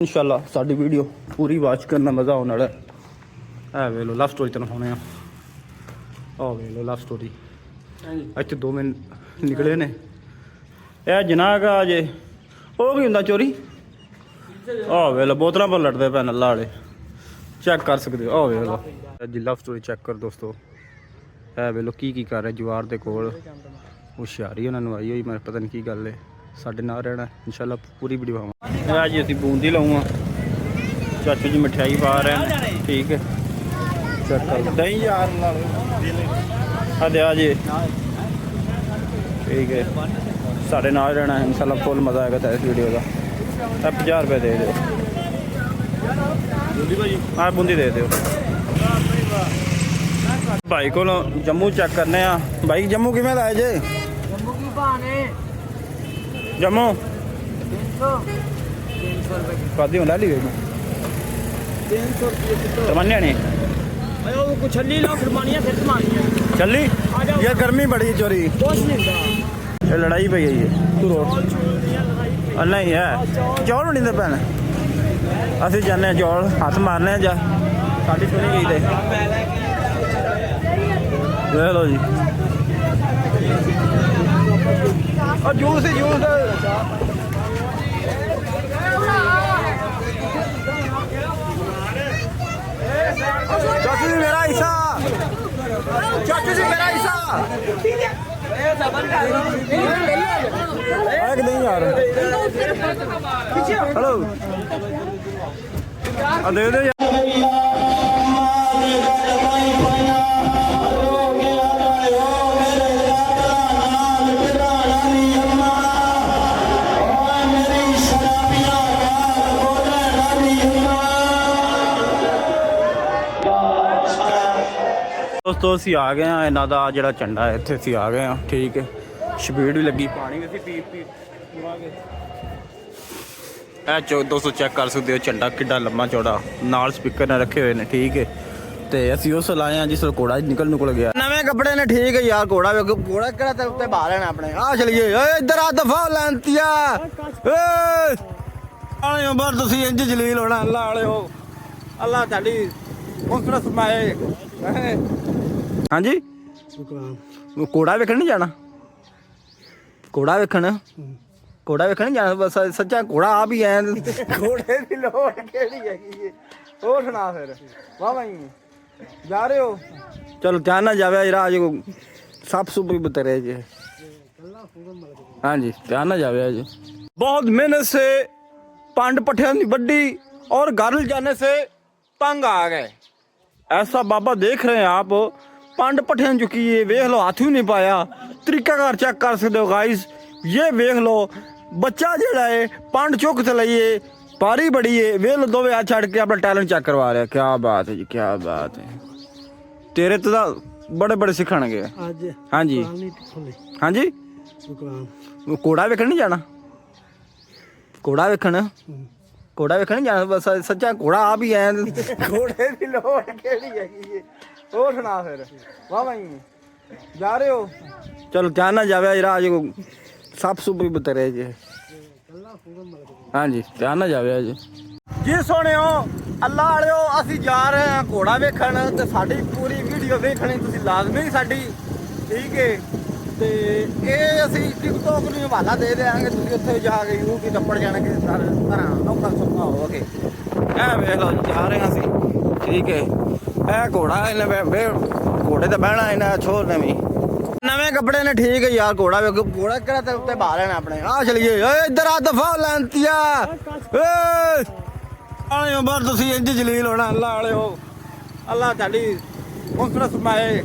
इंशाल्लाह साडी वीडियो पूरी वॉच करना मज़ा आने वाला है। वे लो लव स्टोरी तेन होने वे लो लव स्टोरी इतने 2 मिनट निकले ने यह जनाग अजे वो की होंगे चोरी वे लो बोतलों पर लड़ते पे नल्ला वाले चेक कर सकते हो वे लो जी लव स्टोरी चेक कर दोस्तों वे लो की कर रहे जवार के कोल होशियारी उन्होंने आई हुई मैं पता नहीं की गल है साढ़े नाल रहना इंशाल्लाह पूरी वीडियो पावा जी असी बूंदी लाऊँ चाचू जी मिठाई पा रहे हैं ठीक है चेक कर दही यार अदे आ जी ठीक है साढ़े नाल रहना इंशाल्लाह फुल मज़ा आएगा तेरे इस वीडियो का 50 रुपये दे दो हाँ बूंदी दे दो भाई को जम्मू चेक करने भाई जम्मू किमें लाए जे जम्मू कदी ला ली गई तरमानिया नहीं चली ये गर्मी बड़ी चोरी ये लड़ाई पई है तू रोड नहीं है चौल नहीं दे भैन असी जाने चौल हाथ मारने जा साड़ी सुनी गई थे देख लो जी और जूस ही जूस चाचू जी मेरा हिस्सा चाचू जी मेरा हिस्सा नहीं यार हेलो दे दे दोस्तों असी आ गए हैं इन्हों का जोड़ा झंडा है इतने असी आ गए हैं ठीक है स्पीड भी लगी पानी भी पी पी दोस्तों चेक कर सकते हो झंडा किड्डा लम्बा चौड़ा नाल स्पीकर ने रखे हुए हैं ठीक है तो असी उस लाए हैं जिस घोड़ा निकल नुकल गया नवे कपड़े ने ठीक है यार घोड़ा घोड़ा कड़ा तेरे उत्ते बाहर लेना अपने आ चलिए इधर आ दफा लांतिया उमर तुसी इंज जलील होना अल्लाह वाले हो अल्लाह ताड़ी कॉन्फिडेंस पाए हाँ जी घोड़ा वेखण नहीं जाना घोड़ा वेखण नहीं जाना बस सच्चा घोड़ा आ भी है घोड़े की लोड़ केड़ी है और सुना फिर वाह भाई जा रहे हो चलो ध्यान ना जावे जरा आज सप सुप भी बतरे जे हाँ जी ध्यान ना जावे आज बहुत मेहनत से पांड पठिया बड्डी और घर जाने से तंग आ गए ऐसा बाबा देख रहे हैं आप पांड पठियान चुकी है वेख लो हाथ ही नहीं पाया तरीकाकार चेक कर सकते हो गाइस ये वेख लो बच्चा जड़ा है पांड चुक से लाइए पारी बड़ी है वेख लो दो हाथ छड़ के अपना टैलेंट चेक करवा रहे हैं क्या बात है जी क्या बात है तेरे तो बड़े बड़े सिखाने हाँ जी हाँ जी घोड़ा वेखण नहीं जाना घोड़ा वेखण नहीं जाना बस सच्चा घोड़ा आ भी है घोड़े की लोड़ केड़ी है और सुना फिर वाह भाई जा रहे हो चलो ध्यान ना जावे जरा आज सप सुप भी बतरे जे हाँ जी ध्यान ना जावे आज जी सोने हो अल्लाह वाले हो असी जा रहे हैं घोड़ा वेखण ते साडी पूरी वीडियो देखनी तुसी लाजमी साडी ठीक है ਤੇ ਇਹ ਅਸੀਂ ਟਿਕਟੋਕ ਨੂੰ ਹਵਾਲਾ ਦੇ ਦੇਵਾਂਗੇ ਤੁਸੀਂ ਉੱਥੇ ਜਾ ਕੇ ਯੂ ਕੀ ਟੱਪੜ ਜਾਣਾ ਕਿ ਤਰ੍ਹਾਂ ਔਖਾ ਸੌਖਾ ਹੋਵੇ ਇਹ ਵੇਖ ਲਓ ਜਾ ਰਹੇ ਹਾਂ ਅਸੀਂ ਠੀਕ ਹੈ ਇਹ ਘੋੜਾ ਇਹਨੇ ਘੋੜੇ ਤੇ ਬਹਿਣਾ ਇਹਨਾਂ ਛੋਰ ਨੇ ਵੀ ਨਵੇਂ ਕੱਪੜੇ ਨੇ ਠੀਕ ਹੈ ਯਾਰ ਘੋੜਾ ਕਿਹੜਾ ਤੇ ਉੱਤੇ ਬਾਹਰ ਲੈਣਾ ਆਪਣੇ ਆ ਚਲੀਏ ਇੱਧਰ ਆ ਦਫਾ ਲਾਂਤੀਆ ਆਲੇ ਉਮਰ ਤੁਸੀਂ ਇੰਜ ਜਲੀਲ ਹੋਣਾ ਅੱਲਾਹ ਵਾਲੇ ਹੋ ਅੱਲਾਹ ਤੁਹਾਡੀ ਕੌਨਫੀਡੈਂਸ ਪਾਏ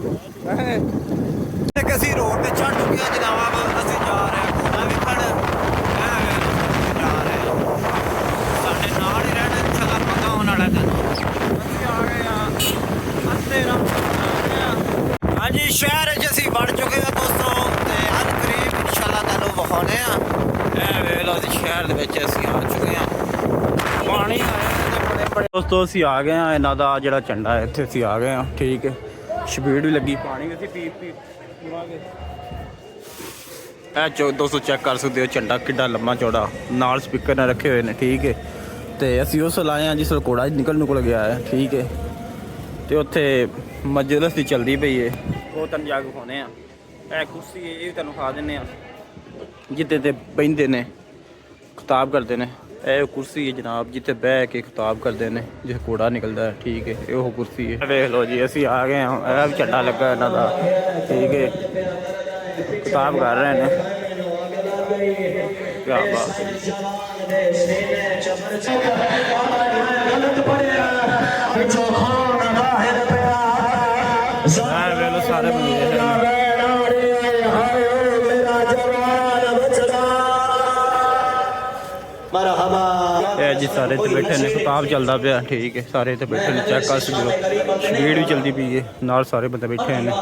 ਅਸੀਂ ਰੋਡ ਤੇ ਚੜ ਚੁੱਕੇ ਹਾਂ ਜਨਾਬ ਅਸੀਂ ਜਾ ਰਹੇ ਹਾਂ ਘੋੜਾ ਵੇਖਣ ਜਾ ਰਹੇ ਹਾਂ ਸਾਡੇ ਨਾਲ ਹੀ ਰਹਿਣਾ ਇੰਸ਼ਾਅੱਲਾ ਪਤਾ ਹੋਣ ਵਾਲਾ ਤੈਨੂੰ ਅਸੀਂ ਆ ਗਏ ਹਾਂ ਅੱਧੇ ਰਾਹ ਹਾਂਜੀ ਸ਼ਹਿਰ 'ਚ ਅਸੀਂ ਵੜ ਚੁੱਕੇ ਹਾਂ ਦੋਸਤੋ ਤੇ ਅੱਜ ਕਰੀਬ ਇੰਸ਼ਾਅੱਲਾ ਤੁਹਾਨੂੰ ਵਿਖਾਉਂਦੇ ਹਾਂ ਇਹ ਵੇਖ ਲਓ ਅਸੀਂ ਸ਼ਹਿਰ ਦੇ ਵਿੱਚ ਅਸੀਂ ਆ ਚੁੱਕੇ ਹਾਂ ਪਾਣੀ ਆਇਆ ਤੇ ਬੜੇ ਦੋਸਤੋ ਅਸੀਂ ਆ ਗਏ ਹਾਂ ਇਹਨਾਂ ਦਾ ਜਿਹੜਾ ਝੰਡਾ ਹੈ ਇੱਥੇ ਅਸੀਂ ਆ ਗਏ ਹਾਂ ਠੀਕ ਹੈ ਸਪੀਡ ਵੀ ਲੱਗੀ ਪਾਣੀ ਵੀ ਅਸੀਂ ਪੀ ਪੀ दोस्तों चेक कर सकते हो झंडा किड्डा लम्बा चौड़ा नाल स्पीकर ने रखे हुए हैं ठीक है ਤੇ ਅਸੀਂ ਉਸ ਲਾਏ ਆ ਜਿਸ ਵੇਲੇ ਘੋੜਾ ਨਿਕਲ ਗਿਆ ਹੈ। ਠੀਕ ਹੈ, ਤੇ ਉੱਥੇ ਮਜਲਿਸ ਦੀ ਚੱਲਦੀ ਪਈ ਹੈ, ਉਹ ਤੁਹਾਨੂੰ ਜਾ ਕੇ ਵਿਖਾਉਂਦੇ ਆ। ਇਹ ਕੁਰਸੀ ਹੈ, ਇਹ ਵੀ ਤੁਹਾਨੂੰ ਖਾ ਦਿੰਦੇ ਆ, ਜਿੱਤੇ ਤੇ ਬਹਿੰਦੇ ਨੇ ਖਿਤਾਬ ਕਰਦੇ ਨੇ। ਇਹ ਕੁਰਸੀ ਹੈ ਜਨਾਬ, ਜਿੱਥੇ ਬਹਿ ਕੇ ਖਿਤਾਬ ਕਰਦੇ ਨੇ ਜਿਸ ਘੋੜਾ ਨਿਕਲਦਾ ਹੈ। ਠੀਕ ਹੈ, ਇਹ ਉਹ ਕੁਰਸੀ ਹੈ। ਵੇਖ ਲਓ ਜੀ, ਅਸੀਂ ਆ ਗਏ ਹਾਂ। ਇਹ ਵੀ ਝੰਡਾ ਲੱਗਾ ਇਹਨਾਂ ਦਾ। ਠੀਕ ਹੈ, ਖਿਤਾਬ ਕਰ ਰਹੇ ਨੇ। ਕਿਆ ਬਾਤ ਹੈ। ਸਾਰੇ जी सारे इतने बैठे ने, खिताब चलता पाया। ठीक है, सारे इतने बैठे ने, चेक कर सकते हो। स्पीड भी चलती पी है, नाल सारे बंदे बैठे हैं।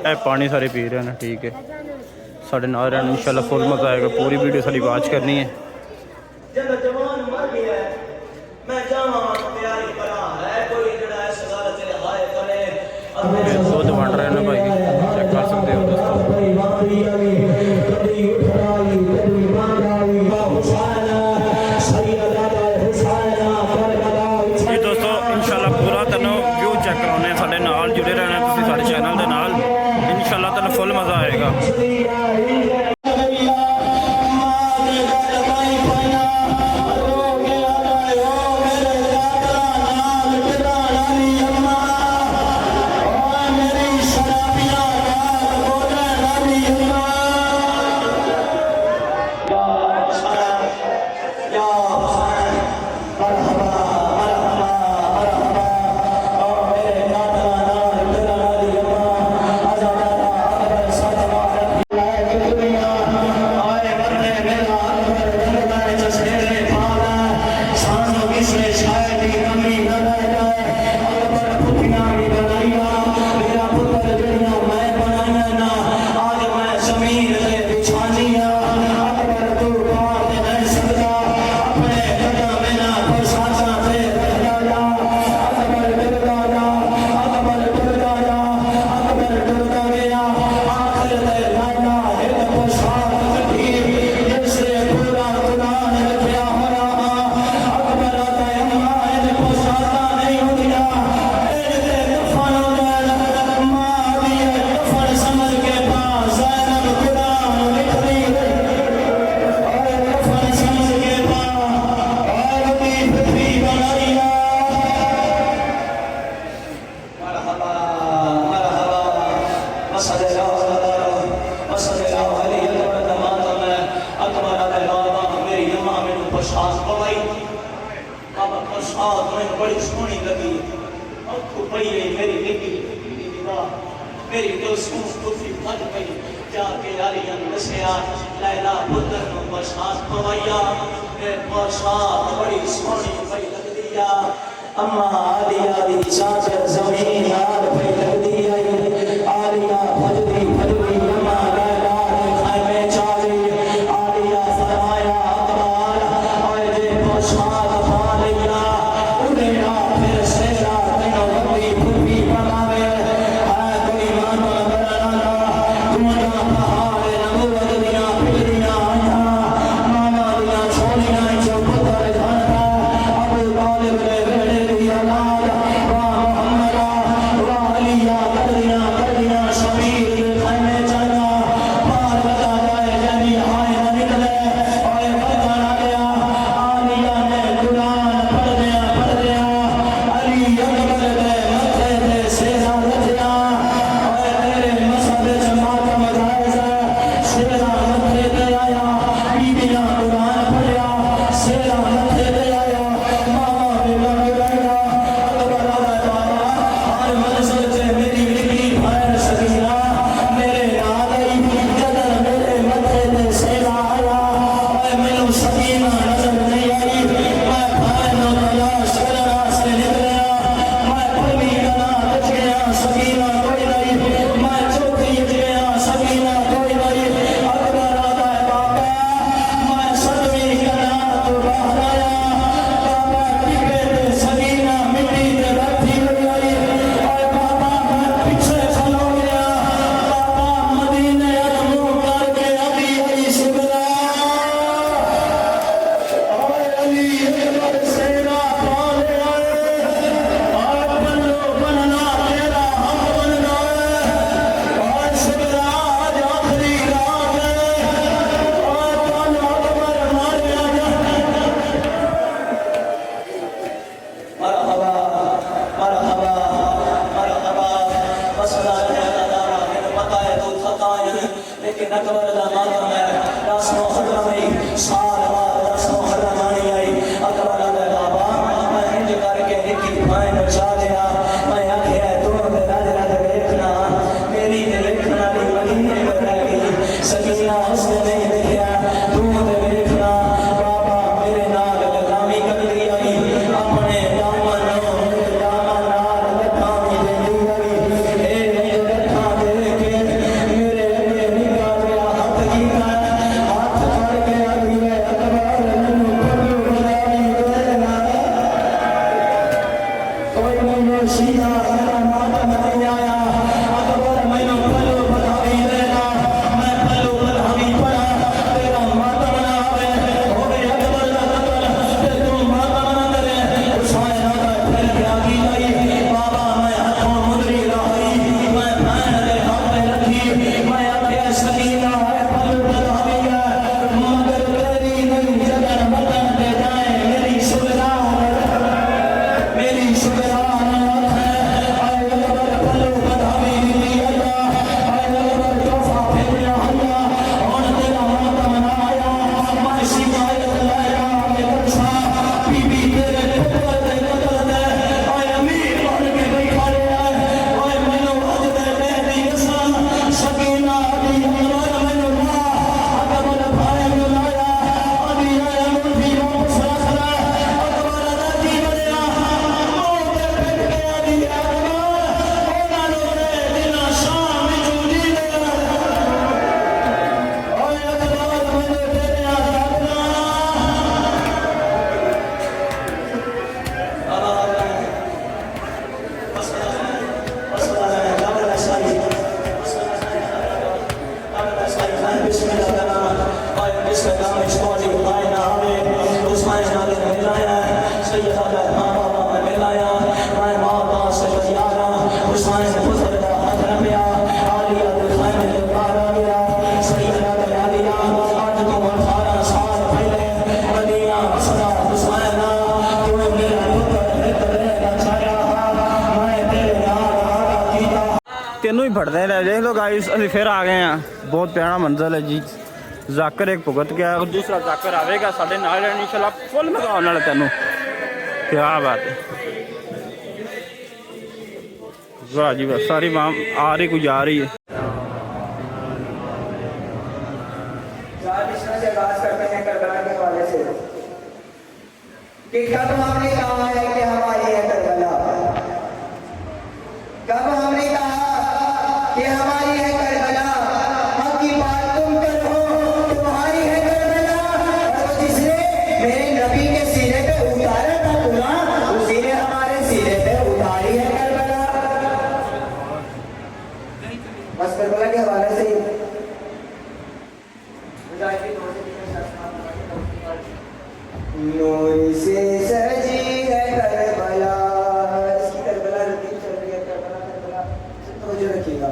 ए पानी सारे पी रहे हैं। ठीक है, साढ़े नाल रहने इंशाल्लाह फुल मजा आएगा। पूरी वीडियो सारी वॉच करनी है। दूध बन रहे हैं भाई, चेक कर सकते हो दोस्तों। पूरा तेनों व्यू चेक कराने, साढ़े नाल जुड़े रहना तुसीं साढ़े चैनल के नाल। इंशाल्लाह तेनों फुल मज़ा आएगा। बड़ी सोहनी लगी मेरी तो सूफी फट पई जाके यारियां दसिया लैला पुत्र नु बरसात पवाइया बरसात बड़ी सोहनी पई लगदी आ अम्मा आलिया दी चादर जमीन नाल पई लगदी आई आलिया फजदी फजदी अम्मा लैला खाए में चाली आलिया फरमाया अकबार और जे बरसात पा लिया उन्हें फिर सेरा तेनो लंबी फूफी बनावे तेनों ही फटते हैं। देख लो गाइस अभी फिर आ गए हैं। बहुत प्यारा मंजर है जी। जाकर एक भुगत गया और दूसरा जाकर आवेगा साढ़े नाल इंशाल्लाह फुल मकान वाले तेनों। क्या बात है, वाह जी वाह। सारी माम आ रही कोई जा रही है। कि कब हमने कहा है कि हमारी है करबला, कब हमने कहा कि हमारी है करबला, हक की बात तुम करो तुम्हारी है करबला। और जिसने मेरे नबी के सीने पे उतारा था कुरान, उसी ने हमारे सीने पे उतारी है करबला। बस करबला के हवाले से नूर से सजी है करबला, इसकी करबला रतीब चल रही है। करबला करबला तवज्जो रखिएगा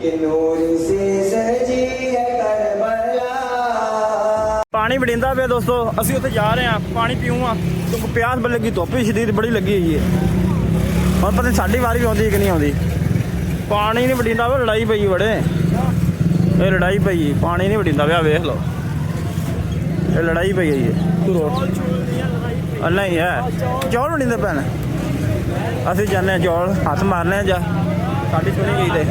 कि नूर से सजी है करबला। पानी बड़िंदा पे दोस्तों, असि उत्थे जा रहे हैं पानी पीऊँगा क्योंकि प्यास बड़ी लगी, धुप्प भी शदीद बड़ी लगी हुई है। और पता नहीं साड़ी वारी भी आती कि नहीं आती। पानी नहीं बड़िंदा पे, लड़ाई पई बड़े, ये लड़ाई पई, पानी नहीं बड़िंदा पे। वेख लो ये लड़ाई पई है। नहीं है चौल बड़िंदे पैन, असि जाने चौल हथ मारने जा साड़ी सुनी गई थे।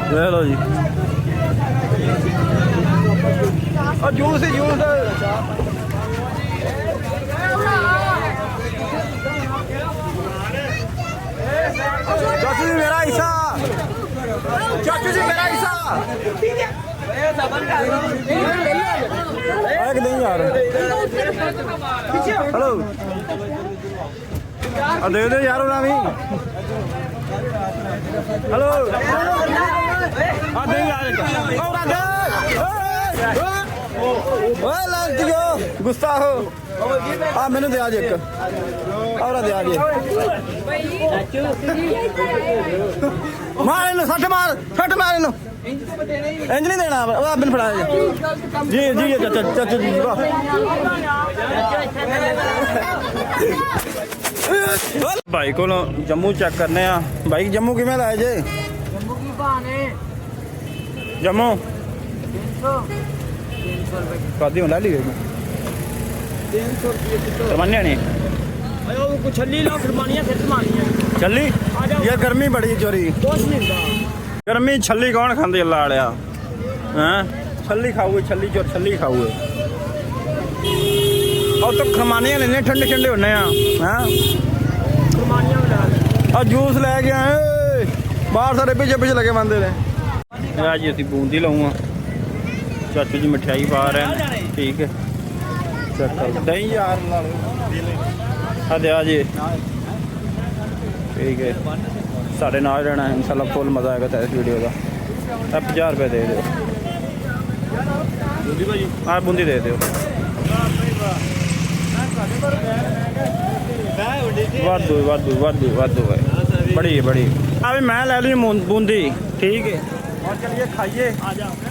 देख लो जी और जूस ही जूस। चाचू जी मेरा हिस्सा, चाचू जी मेरा हिस्सा एक नहीं यार। हेलो दे दे यार ना भी। हेलो दे यार गुस्सा हो। हाँ मैंने दे आज एक और दे आज मार इन्हों सट मार इन्हों इंज नहीं देना बिन फड़ा जी जी चाचा चाचा जी वाह। भाई को जम्मू चेक करने भाई जम्मू किमें लाए जे जम्मू कदी ला ली 300 रुपये नहीं छली लो फिर छली ये गर्मी बड़ी चोरी गर्मी छली कौन खाते अल्लाह आलिया हैं छली खाओगे छली चोर छली खाओगे और तो खरमानियाँ लेने ठंडे ठंडे होने हैं और जूस लैके आए बाहर सारे पीछे पीछे लगे बंदे ने जी असी बूंदी लाऊंगा चाचू जी मिठाई पा रहे हैं ठीक है दही यार दे जी ਠੀਕ ਹੈ ਸਾਡੇ ਨਾਲ ਰਹਿਣਾ ਇਨਸ਼ਾਅੱਲਾ ਫੁੱਲ ਮਜ਼ਾ ਆਏਗਾ ਤਾਂ ਇਸ ਵੀਡੀਓ ਦਾ। 50 ਰੁਪਏ ਦੇ ਦਿਓ ਬੂੰਦੀ ਭਾਜੀ, ਆਹ ਬੂੰਦੀ ਦੇ ਦਿਓ। ਵਾਧੂ ਹੈ ਬੜੀ ਆ ਵੀ ਮੈਂ ਲੈ ਲਈ ਬੂੰਦੀ ਠੀਕ ਹੈ। और चलिए खाइए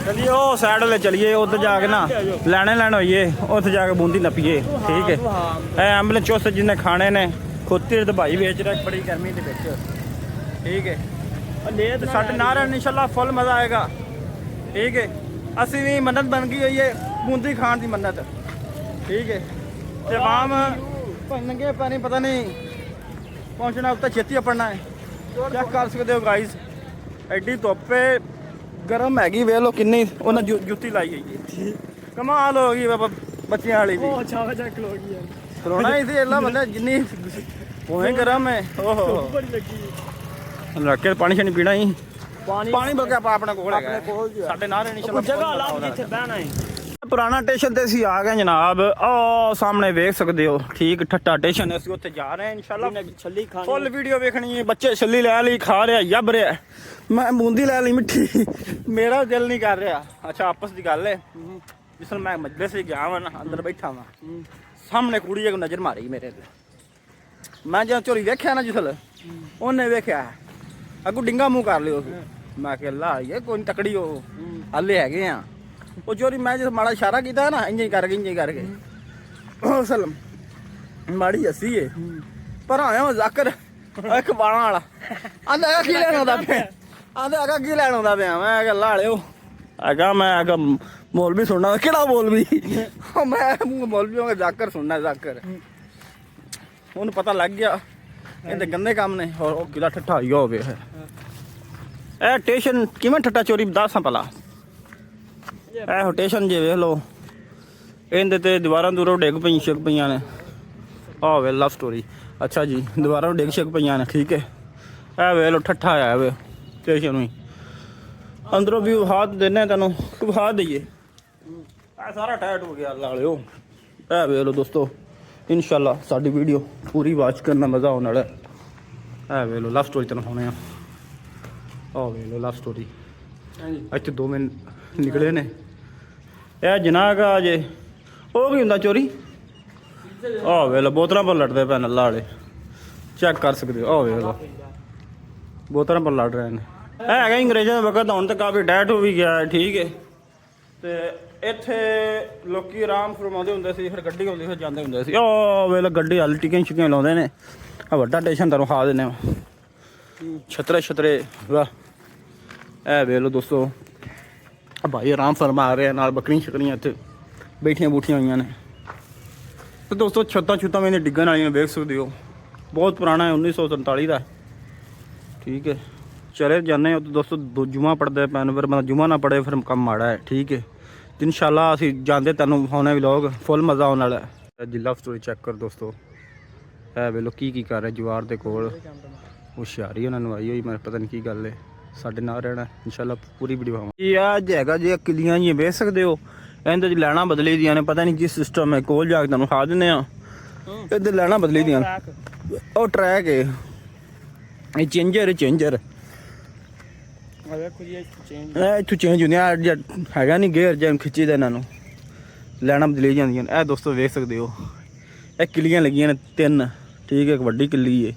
चलिए ओ साइड वाले चलिए उधर जाके ना ਲੈਣ ਹੋਈਏ ਉੱਥੇ ਜਾ ਕੇ ਬੂੰਦੀ ਨੱਪੀਏ ਠੀਕ ਹੈ। ਇਹ ਐਂਬੂਲੈਂਸ ਚੋਸ ਜਿਹਨੇ ਖਾਣੇ ਨੇ ਖੋਤੀ ਤੇ ਭਾਈ ਵੇਚ ਰਿਹਾ ਬੜੀ ਗਰਮੀ ਦੇ ਵਿੱਚ ਠੀਕ ਹੈ। ਸਾਡੇ ਨਾਲ ਇਨਸ਼ਾਅੱਲਾ ਫੁੱਲ ਮਜ਼ਾ ਆਏਗਾ ਠੀਕ ਹੈ। ਅਸੀਂ ਵੀ ਮੰਨਤ ਬਣ ਗਈ ਹੋਈ ਹੈ ਬੂੰਦੀ ਖਾਣ ਦੀ ਮੰਨਤ ਠੀਕ ਹੈ। ਤੇ ਆਵਾਮ ਨੰਗੇ ਪਾਣੀ ਪਤਾ ਨਹੀਂ ਪਹੁੰਚਣਾ ਉੱਤੇ ਛੇਤੀ ਆਪਣਾ ਹੈ। ਚੈੱਕ ਕਰ ਸਕਦੇ ਹੋ ਗਾਈਜ਼ ਐਡੀ ਧੁੱਪੇ ਗਰਮ ਹੈਗੀ ਵੇਖ ਲਓ ਕਿੰਨੀ ਉਹਨਾਂ ਜੁੱਤੀ ਲਾਈ ਗਈ ਹੈ। ਕਮਾਲ ਹੋ ਗਈ ਬਾਬਾ ਬੱਚਿਆਂ ਵਾਲੀ ਵੀ ਕਰੋਨਾ ਹੀ ਸੀ ਅੱਲਾ ਬੰਦਾ ਜਿੰਨੀ ਹੋਏ ਗਰਮ ਹੈ। ਓਹੋ ਰੱਖ ਕੇ ਪਾਣੀ ਛਣੀ ਪੀਣਾ ਹੀ ਪਾਣੀ ਬਲਕਿ ਆਪਾਂ ਆਪਣੇ ਕੋਲ ਹੈਗਾ ਸਾਡੇ ਨਾਲ ਇਨਸ਼ਾਅੱਲਾ ਜਗ੍ਹਾ ਲੱਭ ਜਿੱਥੇ ਬਹਿਣਾ ਹੈ। ਪੁਰਾਣਾ ਸਟੇਸ਼ਨ ਤੇ ਅਸੀਂ ਆ ਗਏ ਜਨਾਬ। ਉਹ ਸਾਹਮਣੇ ਵੇਖ ਸਕਦੇ ਹੋ ਠੀਕ ਠੱਟਾ ਸਟੇਸ਼ਨ ਅਸੀਂ ਉੱਥੇ ਜਾ ਰਹੇ ਹਾਂ ਇਨਸ਼ਾਅੱਲਾ। ਛੱਲੀ ਖਾਣੀ ਫੁੱਲ ਵੀਡੀਓ ਵੇਖਣੀ ਹੈ। ਬੱਚੇ ਛੱਲੀ ਲੈ ਲਈ ਖਾ ਰਿਹਾ ਯੱਬ ਰਿਹਾ। ਮੈਂ ਬੂੰਦੀ ਲੈ ਲਈ ਮਿੱਠੀ ਮੇਰਾ ਦਿਲ ਨਹੀਂ ਕਰ ਰਿਹਾ। ਅੱਛਾ ਆਪਸ ਦੀ ਗੱਲ ਹੈ ਜਿਸ ਮੈਂ ਮਜਲਿਸ ਵਿੱਚ ਗਿਆ ਵਾਂ ਅੰਦਰ ਬੈਠਾ ਵਾਂ ਸਾਹਮਣੇ ਕੁੜੀ ਇੱਕ ਨਜ਼ਰ ਮਾਰੀ ਮੇਰੇ ਤੇ। ਮੈਂ ਜਦੋਂ ਚੋਰੀ ਵੇਖਿਆ ਨਾ ਜਿਸਲ ਉਹਨੇ ਵੇਖਿਆ ਅੱਗੋਂ ਡਿੰਗਾ ਮੂੰਹ ਕਰ ਲਿਓ। ਮੈਂ ਕਿਹਾ ਲਾ ਇਹ ਕੋਈ ਤਕੜੀ ਉਹ ਹੱਲੇ ਹੈਗੇ ਆ। ਉਹ ਚੋਰੀ ਮੈਂ ਜਦ ਮਾੜਾ ਇਸ਼ਾਰਾ ਕੀਤਾ ਨਾ ਇੰਜ ਕਰਕੇ ਅਸਲ ਮਾੜੀ ਹੱਸੀ ਏ ਪਰ ਆਇਆ ਜ਼ਾਕਰ ਇੱਕ ਬਾਲਾਂ ਵਾਲਾ ਆਂਦਾ ਕੀ ਲੈਣ ਆਉਂਦਾ ਪਿਆ ਆਂਦਾ ਕੀ ਲੈਣ ਆਉਂਦਾ ਪਿਆ। ਮੈਂ ਕਿਹਾ ਲਾ ਲਿਓ ਹੈਗਾ ਮੈਂ ਮੌਲਵੀ ਸੁਣਨਾ ਕਿਹੜਾ ਮੌਲਵੀ ਮੈਂ ਮੌਲਵੀ ਹੋਗਾ ਜ਼ਾਕਰ ਸੁਣਨਾ ਜ਼ਾਕਰ। ਉਹਨੂੰ ਪਤਾ ਲੱਗ ਗਿਆ ਇਹਦੇ ਗੰਦੇ ਕੰਮ ਨੇ। ਹੋਰ ਉਹ ਕਿਲਾ ਠੱਠਾ ਹੀ ਹੋਵੇ ਇਹ ਸਟੇਸ਼ਨ ਕਿਵੇਂ ਠੱਠਾ ਚੋਰੀ ਦੱਸਾਂ ਭਲਾ। ਇਹ ਸਟੇਸ਼ਨ ਜੇ ਵੇਖ ਲਓ ਇਹਦੇ ਤੇ ਦੀਵਾਰਾਂ ਦੂਰੋਂ ਡਿੱਗ ਪਈ ਛਿਕ ਪਈਆਂ ਨੇ। ਆਹ ਵੇ ਲਵ ਸਟੋਰੀ ਅੱਛਾ ਜੀ ਦੀਵਾਰਾਂ ਡਿੱਗ ਛਿਕ ਪਈਆਂ ਨੇ ਠੀਕ ਹੈ। ਇਹ ਵੇਖ ਲਓ ਠੱਠਾ ਆਇਆ ਵੇ ਸਟੇਸ਼ਨ ਵੀ ਅੰਦਰੋਂ ਵੀ ਹਾਥ ਦੇਣੇ ਤੈਨੂੰ ਵਿਖਾ ਦਈਏ। ਇਹ ਸਾਰਾ ਟਾਇਟ ਹੋ ਗਿਆ ਲਾਲਿਓ। ਇਹ ਵੇਖ ਲਓ ਦੋਸਤੋ ਇਨਸ਼ਾਅੱਲਾ ਸਾਡੀ ਵੀਡੀਓ ਪੂਰੀ ਵਾਚ ਕਰਨਾ ਮਜ਼ਾ ਆਉਣ ਵਾਲਾ। ਇਹ ਵੇਖ ਲਓ ਲਵ ਸਟੋਰੀ ਤੈਨੂੰ ਹੋਣੇ ਆ। ਆਹ ਵੇਖ ਲਓ ਲਵ ਸਟੋਰੀ ਇੱਥੇ 2 ਮਿੰਟ ਨਿਕਲੇ ਨੇ। ਇਹ ਜਨਾਗਾ ਜੇ ਉਹ ਕੀ ਹੁੰਦਾ ਚੋਰੀ। ਆਹ ਵੇਖ ਲਓ ਬੋਤਲਾਂ ਪਰ ਲੜਦੇ ਪਏ ਨੇ ਲਾਲੇ ਚੈੱਕ ਕਰ ਸਕਦੇ ਹੋ। ਆਹ ਵੇਖ ਲਓ ਬੋਤਲਾਂ ਪਰ ਲੜ ਰਹੇ ਨੇ। ਇਹ ਹੈਗਾ ਅੰਗਰੇਜ਼ਾਂ ਦਾ ਵਕਤ ਹੁਣ ਤਾਂ ਕਾਫੀ ਡੈਟ ਹੋ ਵੀ ਗਿਆ ਠੀਕ ਹੈ। ਤੇ ਇੱਥੇ ਲੋਕੀ ਆਰਾਮ ਫਰਮਾਉਂਦੇ ਹੁੰਦੇ ਸੀ ਫਿਰ ਗੱਡੀ ਆਉਂਦੀ ਫਿਰ ਜਾਂਦੇ ਹੁੰਦੇ ਸੀ। ਉਹ ਵੇਲੇ ਗੱਡੀ ਹਲ ਟਿਕੀਆਂ ਛਿਕੀਆਂ ਲਾਉਂਦੇ ਨੇ। ਆ ਵੱਡਾ ਸਟੇਸ਼ਨ ਤੁਹਾਨੂੰ ਖਾ ਦਿੰਦੇ ਛਤਰੇ ਵਾਹ। ਇਹ ਵੇਖ ਲਓ ਦੋਸਤੋ ਭਾਈ ਆਰਾਮ ਫਰਮਾ ਰਹੇ ਨਾਲ ਬੱਕਰੀਆਂ ਸ਼ਕਰੀਆਂ ਇੱਥੇ ਬੈਠੀਆਂ ਬੂਠੀਆਂ ਹੋਈਆਂ ਨੇ। ਤੇ ਦੋਸਤੋ ਛੱਤਾਂ ਮੈਨੇ ਡਿੱਗਣ ਵਾਲੀਆਂ ਵੇਖ ਸਕਦੇ ਹੋ। ਬਹੁਤ ਪੁਰਾਣਾ ਹੈ 1947 ਦਾ ਠੀਕ ਹੈ। ਚਲੇ ਜਾਂਦੇ ਹੋ ਦੋਸਤੋ ਜੁਮਾ ਪੜ੍ਹਦੇ ਪੈਣ ਫਿਰ ਬੰਦਾ ਜੁਮਾ ਨਾ ਪੜ੍ਹੇ ਫਿਰ ਕੰਮ ਮਾੜਾ ਹੈ ਠੀਕ ਹੈ। ਇਨਸ਼ਾਅੱਲਾ ਅਸੀਂ ਜਾਂਦੇ ਤੁਹਾਨੂੰ ਵਿਖਾਉਣੇ ਵਲੋਗ ਫੁੱਲ ਮਜ਼ਾ ਆਉਣ ਵਾਲਾ ਹੈ। ਜੀ ਲਵ ਸਟੋਰੀ ਚੈੱਕ ਕਰ ਦੋਸਤੋ। ਇਹ ਵੇਖ ਲਓ ਕੀ ਕਰ ਰਿਹਾ ਜਵਾਰ ਦੇ ਕੋਲ ਹੁਸ਼ਿਆਰੀ ਉਹਨਾਂ ਨੂੰ ਆਈ ਹੋਈ ਮੈਂ ਪਤਾ ਨਹੀਂ ਕੀ ਗੱਲ ਹੈ। ਸਾਡੇ ਨਾਲ ਰਹਿਣਾ ਇਨਸ਼ਾਅੱਲਾ ਪੂਰੀ ਵੀਡੀਓ ਪਾਵਾਂ। ਇਹ ਅੱਜ ਹੈਗਾ ਜੇ ਕਿੱਲੀਆਂ ਜੀ ਵੇਖ ਸਕਦੇ ਹੋ ਇਹਦੇ 'ਚ ਲੈਣਾ ਬਦਲੀ ਦੀਆਂ ਨੇ ਪਤਾ ਨਹੀਂ ਕੀ ਸਿਸਟਮ ਹੈ। ਕੋਲ ਜਾ ਕੇ ਤੁਹਾਨੂੰ ਖਾ ਦਿੰਦੇ ਆ ਇਹਦੇ ਲੈਣਾ ਬਦਲੀ ਦੀਆਂ ਉਹ ਟਰੈਕ ਹੈ ਇਹ ਚੇਂਜਰ ਇੱਥੋਂ ਚੇਂਜ ਹੁੰਦੀਆਂ ਹੈਗਾ ਨਹੀਂ ਗੇਅਰ ਜਾਂ ਖਿੱਚੀ ਦਾ ਇਹਨਾਂ ਨੂੰ ਲੈਣਾ ਬਦਲੀ ਜਾਂਦੀਆਂ ਨੇ। ਇਹ ਦੋਸਤੋ ਵੇਖ ਸਕਦੇ ਹੋ ਇਹ ਕਿੱਲੀਆਂ ਲੱਗੀਆਂ ਨੇ 3 ਠੀਕ ਹੈ। ਇੱਕ ਵੱਡੀ ਕਿੱਲੀ ਹੈ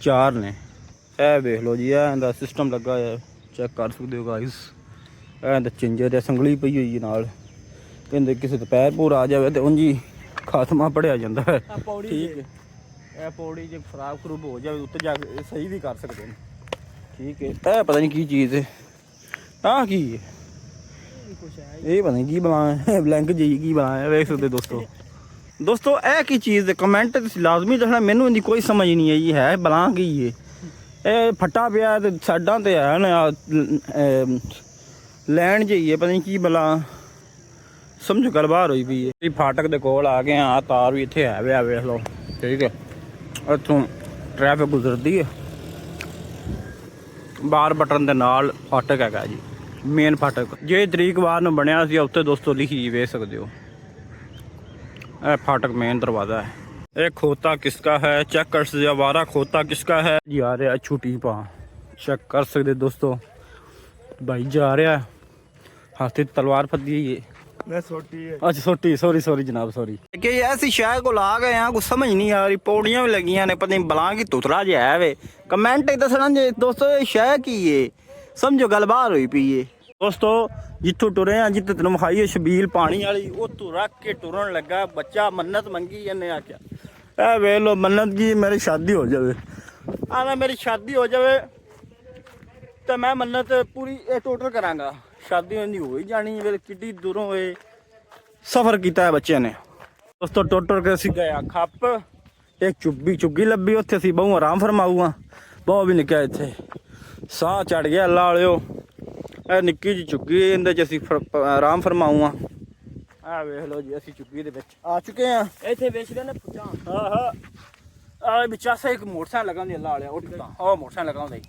4 ਨੇ। ਇਹ ਵੇਖ ਲਓ ਜੀ ਇਹਦਾ ਸਿਸਟਮ ਲੱਗਾ ਹੋਇਆ ਚੈੱਕ ਕਰ ਸਕਦੇ ਹੋ ਗਾਈਸ। ਇਹਦਾ ਚੇਂਜਰ ਹੈ ਸੰਗਲੀ ਪਈ ਹੋਈ ਨਾਲ ਕਹਿੰਦੇ ਕਿਸੇ ਤੇ ਪੈਰ ਪੂਰ ਆ ਜਾਵੇ ਤੇ ਉਂਝ ਹੀ ਖਾਤਮਾ ਪੜਿਆ ਜਾਂਦਾ ਹੈ ਠੀਕ ਹੈ। ਇਹ ਪੌੜੀ ਜੇ ਖਰਾਬ ਖਰੂਬ ਹੋ ਜਾਵੇ ਉੱਤੇ ਜਾ ਕੇ ਸਹੀ ਵੀ ਕਰ ਸਕਦੇ ਨੇ ਠੀਕ ਹੈ। ਇਹ ਪਤਾ ਨਹੀਂ ਕੀ ਚੀਜ਼ ਹੈ ਆਹ ਕੀ ਹੈ ਇਹ ਪਤਾ ਨਹੀਂ ਕੀ ਬਣਾਇਆ ਬਲੈਂਕ ਜੀ ਕੀ ਬਣਾਇਆ ਵੇਖ ਸਕਦੇ ਦੋਸਤੋ ਇਹ ਕੀ ਚੀਜ਼ ਹੈ ਕਮੈਂਟ ਤੁਸੀਂ ਲਾਜ਼ਮੀ ਦੱਸਣਾ। ਮੈਨੂੰ ਇਹਦੀ ਕੋਈ ਸਮਝ ਨਹੀਂ ਆਈ ਹੈ ਬਲਾਂ ਕੀ ਹੈ। ਇਹ ਫੱਟਾ ਪਿਆ ਤੇ ਸਾਈਡਾਂ ਤੇ ਹੈ ਨਾ ਲੈਣ ਜਾਈਏ ਪਤਾ ਨਹੀਂ ਕੀ ਬਲਾ ਸਮਝ ਗੱਲ ਬਾਹਰ ਹੋਈ ਪਈ ਹੈ। ਫਾਟਕ ਦੇ ਕੋਲ ਆ ਗਏ ਆ ਤਾਰ ਵੀ ਇੱਥੇ ਹੈ ਵੇ ਵੇਖ ਲਓ ਠੀਕ ਹੈ। ਇੱਥੋਂ ਟ੍ਰੈਫਿਕ ਗੁਜ਼ਰਦੀ ਹੈ ਬਾਰ ਬਟਨ ਦੇ ਨਾਲ ਫਾਟਕ ਹੈਗਾ ਜੀ ਮੇਨ ਫਾਟਕ। ਜੇ ਤਰੀਕ ਵਾਰ ਨੂੰ ਬਣਿਆ ਸੀ ਉੱਥੇ ਦੋਸਤੋ ਲਿਖੀ ਵੇਖ ਸਕਦੇ ਹੋ। ਇਹ ਫਾਟਕ ਮੇਨ ਦਰਵਾਜ਼ਾ ਹੈ ये खोता किसका है चेक कर सकते, आवारा खोता किसका है जी। आ रहा छुट्टी पा चेक कर सकते दोस्तों, भाई जा रहा हाथी तलवार फदी है मैं छोटी है। अच्छा छोटी, सॉरी सॉरी जनाब सॉरी। कि ऐसी शय को ला गए हैं, कुछ समझ नहीं आ रही, पौड़ियां भी लगियां ने, पता नहीं बला की तुतरा जो है वे। कमेंट दसना जे दोस्तों ये शय की है, समझो गल बाहर हुई पी है दोस्तों। जितों टुरे हैं जित तेन विखाई छबील पानी वाली, वो तू रख के टुरन लगा बच्चा, मन्नत मंगी इन्हें आख्या ए वे लो मन्नत की मेरी शादी हो जाए, आना मेरी शादी हो जाए तो मैं मन्नत पूरी टोटल करांगा। शादी उनकी हो ही जानी, फिर किड्डी दूरों होए सफर किया है बच्चे ने दोस्तों। टोटल के असी गया खप, एक चुग्गी लभी, उत्थे असी बहु आराम फरमाऊँ, बहु भी निकया इत्थे साह चढ़ गया अल्लाह वालिओ। ਇਹ ਨਿੱਕੀ ਜਿਹੀ ਚੁੱਗੀ ਇਹਦੇ ਚ ਅਸੀਂ ਆਰਾਮ ਫਰਮਾਊਆਂ। ਆ ਵੇਖ ਲਓ ਜੀ ਅਸੀਂ ਚੁੱਗੀ ਦੇ ਵਿੱਚ ਆ ਚੁੱਕੇ ਆ। ਇੱਥੇ ਵੇਚਦੇ ਨੇ ਪੁੱਛਾਂ ਹਾਂ ਹਾਂ ਆ ਵਿਚਾਸੇ ਇੱਕ ਮੋਟਰਸਾਈਕਲ ਲਗਾਉਂਦੇ ਅੱਲਾ ਵਾਲਿਆ, ਉਹ ਮੋਟਰਸਾਈਕਲ ਲਗਾਉਂਦੇ